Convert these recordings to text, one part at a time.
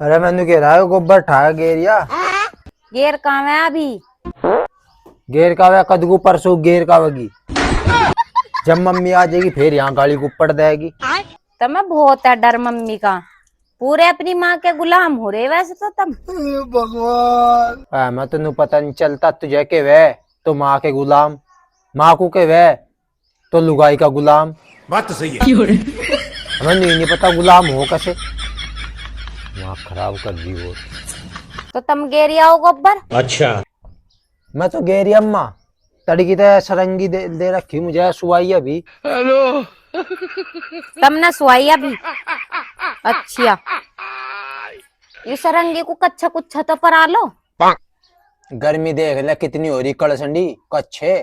अरे मैंने कह रहा है गोबर ठा गेरिया गेर कहाँ है अभी? गेर का वे कदगू परसों गेर का वगी जब मम्मी आ जाएगी फिर यहाँ गाली को पड़ देगी। तुम्हें बहुत है डर मम्मी का। पूरे अपनी माँ के गुलाम हो रहे वैसे तो तुम। भगवान मैं तेन पता नहीं चलता तुझे के वे तो माँ के गुलाम, माँ को के वे तो लुगाई का गुलाम। बात तो सही है। हमें नहीं पता गुलाम हो कैसे। माँ खराब कर दी वो। तो तुम गेरिया हो गोबर। अच्छा। मैं तो गेरी अम्मा तड़की तो सरंगी दे रखी मुझे सुवाई अभी। तुमने सुहाई अभी? अच्छा, ये सरंगी को कच्चा कुच्छा तो परा लो। गर्मी देख ले कितनी हो रही कड़संडी कच्छे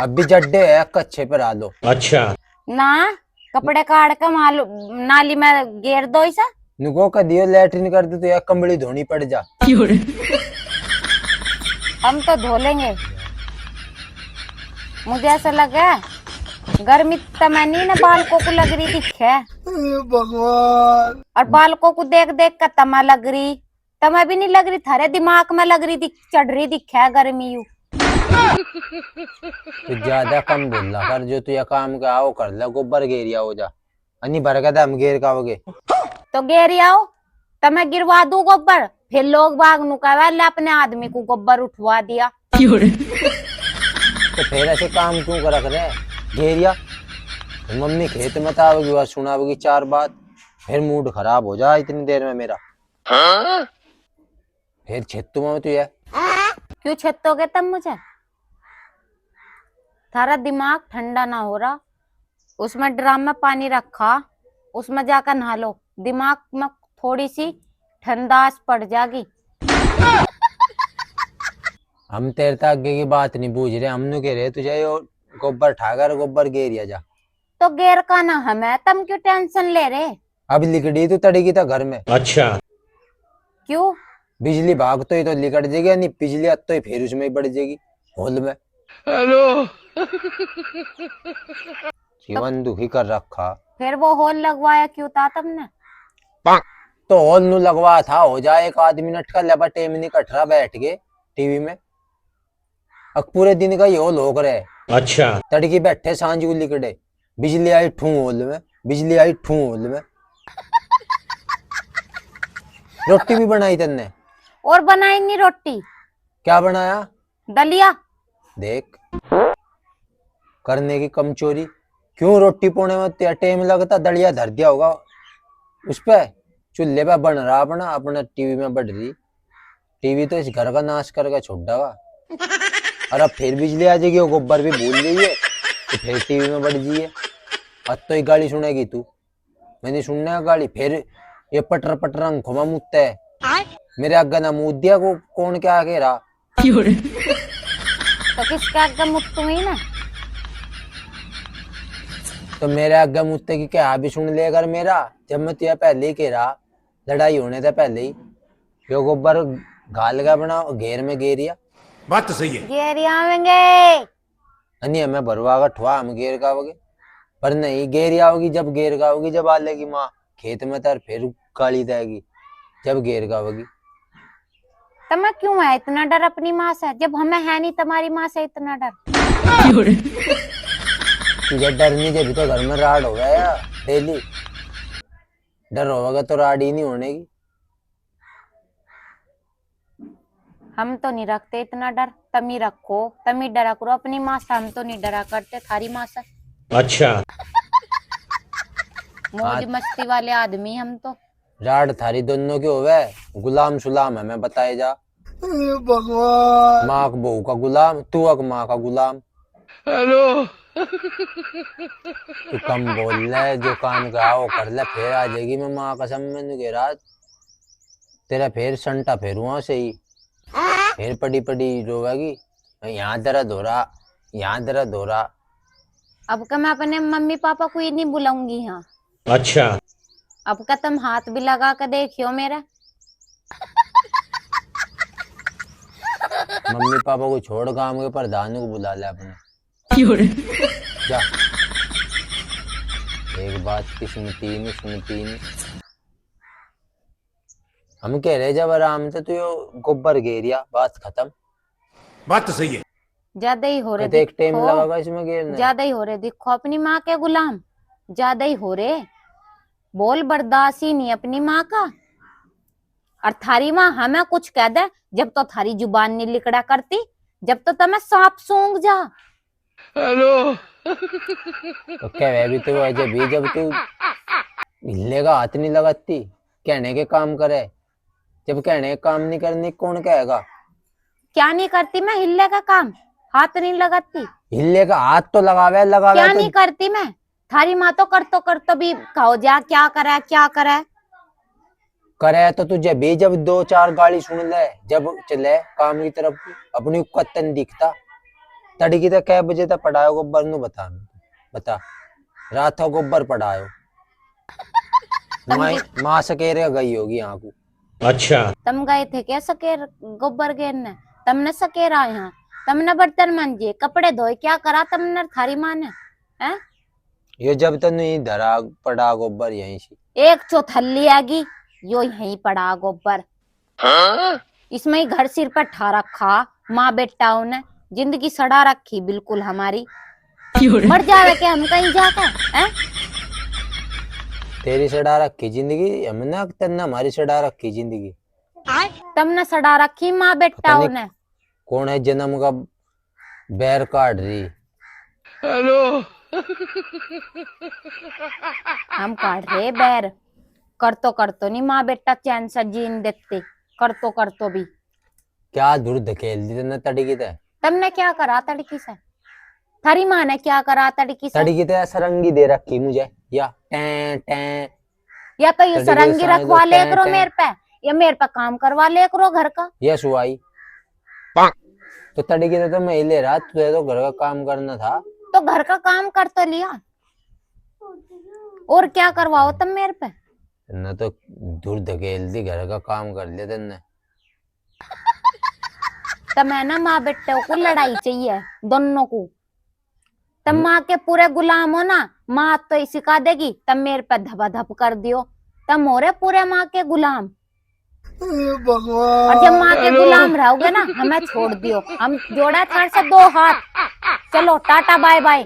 अब भी जड्डे है कच्छे पर आ लो। अच्छा। ना कपड़े काट के मालू नाली में गेर दो इसे। नुको कदियो लैट्रिन कर दे तो यार कंबली धोनी पड़ जा। हम तो धो लेंगे। मुझे ऐसा लगा गर्मी तमन्नी ना बालकों को लग रही दिखे भगवान। और बालकों को देख देख कर तमा लग रही। तमा भी नहीं लग रही, थारे दिमाग में लग रही दिख चढ़ रही दिखे गर्मी यू। तो ज्यादा कम बोलना कर जो तू ये काम का आओ कर ले गोबर गेरिया हो जा अनि भर के दम गेर का वगे तो गेरी आओ तमें गिरवा दू गोबर। फिर लोग बाग नु कहवे अपने आदमी को गोबर उठवा दिया। तो फिर ऐसे काम क्यों कर रख रहे गेरिया। तो मम्मी खेत में तावगी बात सुनावगी चार बात फिर मूड खराब हो जा इतनी देर में मेरा। फिर छेत्तू में तू ये क्यों छेतोगे तब मुझे? थारा दिमाग ठंडा ना हो रहा, उसमें ड्राम में पानी रखा, उसमें जाकर नहा लो, दिमाग में थोड़ी सी ठंडास पड़ जाएगी। हम तेरे तक आगे की बात नहीं पूछ रहे, हम कह रहे तुझे यो गोबर ठाकर गोबर गेरिया जा। तो गेर का ना हमें, तुम क्यों टेंशन ले रहे? अब लिकड़ी तो तड़ेगी था घर में। अच्छा। क्यों? बिजली भाग तो ही तो लिकड़ जाएगी नहीं बिजली अब तो ही फिर उसमें ही बढ़ जाएगी होल में। हेलो। जीवन दुखी कर रखा। फिर वो होल लगवाया क्यों था तुमने? तो होल नु लगवा था हो जाए एक आदमी नटका लेबा टेम नहीं कट रहा बैठ के टीवी में। अब पूरे दिन का ये होल हो रहे। अच्छा। तड़की बैठे सांझ को लिकड़े बिजली आई ठू होल में, बिजली आई ठू होल में। रोटी भी बनाई तन्ने? और बनाई नहीं रोटी? क्या बनाया? दलिया। देख करने की कमचोरी। क्यों रोटी पोने में टेम लगता दलिया धर दिया होगा उस पे चूल्हे पे बन रहा अपना अपना टीवी में बढ़ रही। टीवी तो इस घर का नाश करके छोड़ देगा। और अब फिर बिजली आ जाएगी वो गोबर भी भूल जाइए तो फिर टीवी में बढ़ जाइए। अब तो ही गाली सुनेगी तू। मैंने सुनना है गाली फिर ये पटर पटर आंखों में मुतता है मेरे आगे ना मुँह दिया को कौन क्या कह रहा। तो किसके आगे मुत्तू ही ना? तो मेरे आगे मुत्ते की क्या भी सुन ले अगर मेरा जब मैं तुझे पहले ही कह रहा लड़ाई होने से पहले ही यो गोबर गाल का बना घेर में गेरिया। बात तो सही है। गेरी आवेंगे अनि हमें भरवा का ठुआ हम घेर का होगे पर नहीं गेर आओगी जब घेर का होगी जब आ लेगी माँ खेत में तर फिर गाली देगी जब घेर का होगी। तुम्हें क्यों है इतना डर अपनी माँ से जब हमें है नहीं तुम्हारी माँ से इतना डर? तुझे डर नहीं जब तो घर में राड हो गया डेली डर होगा तो राड ही नहीं होने की। हम तो नहीं रखते इतना डर, तुम ही रखो, तुम ही डरा करो अपनी माँ से। हम तो नहीं डरा करते थारी माँ से। अच्छा। मौज मस्ती वाले आदमी हम तो। राड थारी दोनों के होवे गुलाम सुलाम हमें बताए जा। भगवान। माँ का बहू का गुलाम तू अक माँ का गुलाम। हेलो। तू कम बोल ले जो काम का वो कर ले फिर आ जाएगी मैं माँ कसम मैंने कह रहा तेरा फिर संटा फेरूँ से ही फिर पड़ी पड़ी रोवेगी। यहाँ दर्द हो रहा यहाँ दर्द हो रहा। अब का मैं अपने मम्मी पापा को ही नहीं बुलाऊंगी। हाँ अच्छा। अब का तुम हाथ भी लगा कर देखियो मेरा। मम्मी पापा को छोड़ काम के प्रधान को बुला ले अपने जा। एक बात की सुनती नहीं। हम कह रहे जब आराम से तू यो गोबर घेरिया, बात खत्म। बात तो सही है। ज्यादा ही हो रहे कहते एक टाइम दिखो, लगागा इसमें घेरने। ज्यादा ही हो रहे दिखो अपनी माँ के गुलाम, ज्यादा ही हो रहे। बोल बर्दाश्त ही नहीं अपनी माँ का। और थारी माँ हमें कुछ कह दे, जब तो थारी जुबान नहीं लिकड़ा करती, जब तो तुम्हें सांप सूंघ जा। हेलो। तो कह भी तो अजय भी, जब तू हिलने का हाथ नहीं लगाती, कहने के काम करे, जब कहने के काम नहीं करनी कौन कहेगा? क्या नहीं करती मैं हिलने का काम, हाथ नहीं लगाती। हिलने का हाथ तो लगावे क्या तो नहीं करती मैं? थारी माँ तो कर तो भी कहो जा क्या करे क्या करे। करे तो तुझे भी जब 2-4 गाली सुन ले, जब चले काम की तरफ अपनी कत्तन दिखता। तड़की तक कै बजे तक पढ़ायो गोबर नु बता रात को गोबर पढ़ायो। माँ सकेरे गई होगी यहाँ को। अच्छा। तुम गए थे क्या सकेर गोबर घेरने? तुमने सकेरा यहाँ, तुमने बर्तन मांजे, कपड़े धोए, क्या करा तुमने थारी माँ ने? हैं? ये जब तक नहीं धरा पड़ा गोबर यहीं से। एक चौथल्ली आगी यो यहीं पड़ा गोबर। इसमें ही घर सिर पर ठा रखा, माँ बेटा ने जिंदगी सड़ा रखी बिल्कुल हमारी। मर जावे के हम कहीं जाकर हैं? तेरी सड़ा रखी जिंदगी हमने, तन्ना हमारी सड़ा रखी जिंदगी। तुमने सड़ा रखी माँ बेटा ने। कौन है जन्म का बैर काट रही? हेलो। हम काट रहे बैर, कर तो नहीं माँ बेटा चैन से जीन देते, कर तो भी। क्या दूर धकेल दी तुमने तड़की ते? तुमने क्या करा तड़की से? थारी माँ ने क्या करा तड़की से? तड़की ते सरंगी दे रखी मुझे, या टें टें। या तो ये तड़की सरंगी साए रखवा दो ले टें करो टें। मेरे पे, या मेरे पे काम करवा ले करो घर का। ये सुआई तो तड़की ते तो मैं ही ले रहा, तुझे तो घर का काम करना था। तो घर का काम कर तो लिया, और क्या करवाओ तुम मेरे पे? न तो दूर धकेल दी, घर का काम कर लिया तुमने। तो मैं ना माँ बेटे को लड़ाई चाहिए दोनों को। तुम माँ के पूरे गुलाम हो ना, माँ तो ही सिखा देगी, तब मेरे पे धपाधप कर दियो, तुम हो रहे पूरे माँ के गुलाम। और जब माँ के गुलाम रहोगे ना, हमें छोड़ दियो, हम जोड़ा थार से 2 हाथ। चलो टाटा बाय बाय।